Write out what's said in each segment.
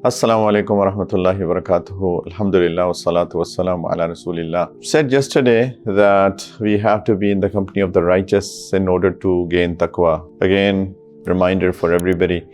Assalamu alaikum wa rahmatullahi wa barakatuhu. Alhamdulillah wa salatu wa salamu ala rasulillah. Said yesterday that we have to be in the company of the righteous in order to gain taqwa. Again, reminder for everybody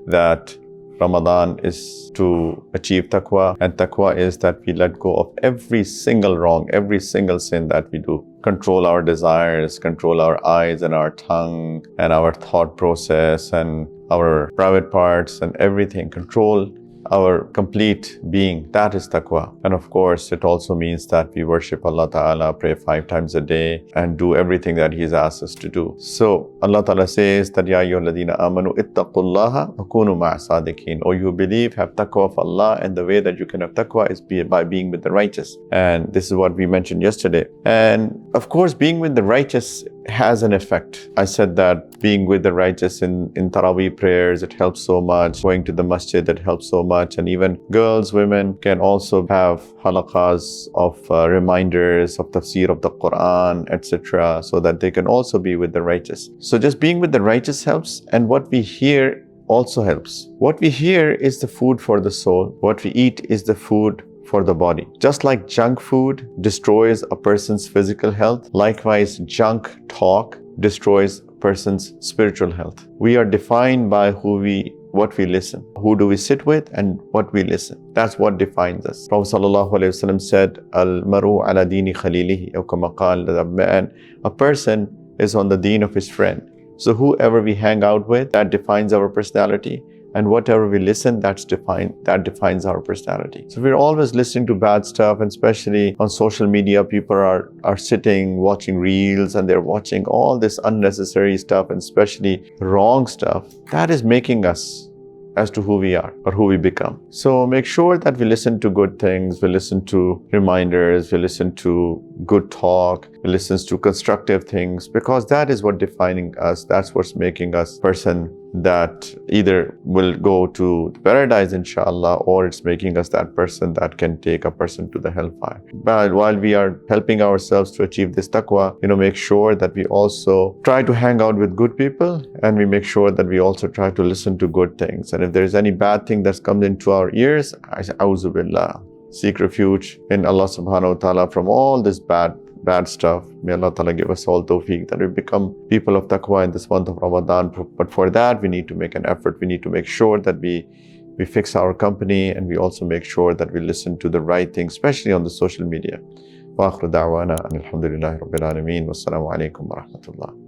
that Ramadan is to achieve taqwa, and taqwa is that we let go of every single wrong, every single sin that we do. Control our desires, control our eyes and our tongue and our thought process and our private parts and everything. Control our complete being. That is taqwa. And of course, it also means that we worship Allah Ta'ala, pray 5 times a day, and do everything that He's asked us to do. So Allah Ta'ala says that, Ya ayyuhalladhina amanu ittaqullaha wa kunu ma'as sadiqin. Or you believe, have taqwa of Allah, and the way that you can have taqwa is by being with the righteous. And this is what we mentioned yesterday. And of course, being with the righteous has an effect. I said that being with the righteous in Taraweeh prayers, it helps so much. Going to the masjid, it helps so much. And even girls, women can also have halaqas of reminders of tafsir of the Quran, etc. so that they can also be with the righteous. So just being with the righteous helps, and what we hear also helps. What we hear is the food for the soul. What we eat is the food for the body. Just like junk food destroys a person's physical health, likewise junk talk destroys a person's spiritual health. We are defined by what we listen. Who do we sit with and what we listen. That's what defines us. Prophet ﷺ said, Al-maru ala dini khalilihi, or kama qala, a person is on the deen of his friend. So whoever we hang out with, that defines our personality. And whatever we listen, that defines our personality. So we're always listening to bad stuff, and especially on social media, people are sitting, watching reels, and they're watching all this unnecessary stuff, and especially wrong stuff. That is making us as to who we are or who we become. So make sure that we listen to good things, we listen to reminders, we listen to good talk, we listen to constructive things, because that is what defining us. That's what's making us person that either will go to paradise, inshallah, or it's making us that person that can take a person to the hellfire. But while we are helping ourselves to achieve this taqwa, make sure that we also try to hang out with good people, and we make sure that we also try to listen to good things. And if there is any bad thing that's come into our ears, A'udhu Billah, seek refuge in Allah subhanahu wa ta'ala from all this bad stuff. May Allah Ta'ala give us all tawfiq that we become people of taqwa in this month of Ramadan. But for that, we need to make an effort. We need to make sure that we fix our company, and we also make sure that we listen to the right things, especially on the social media. Wa akhiru da'wana alhamdulillahi rabbil alameen. Wassalamu alaikum wa rahmatullah.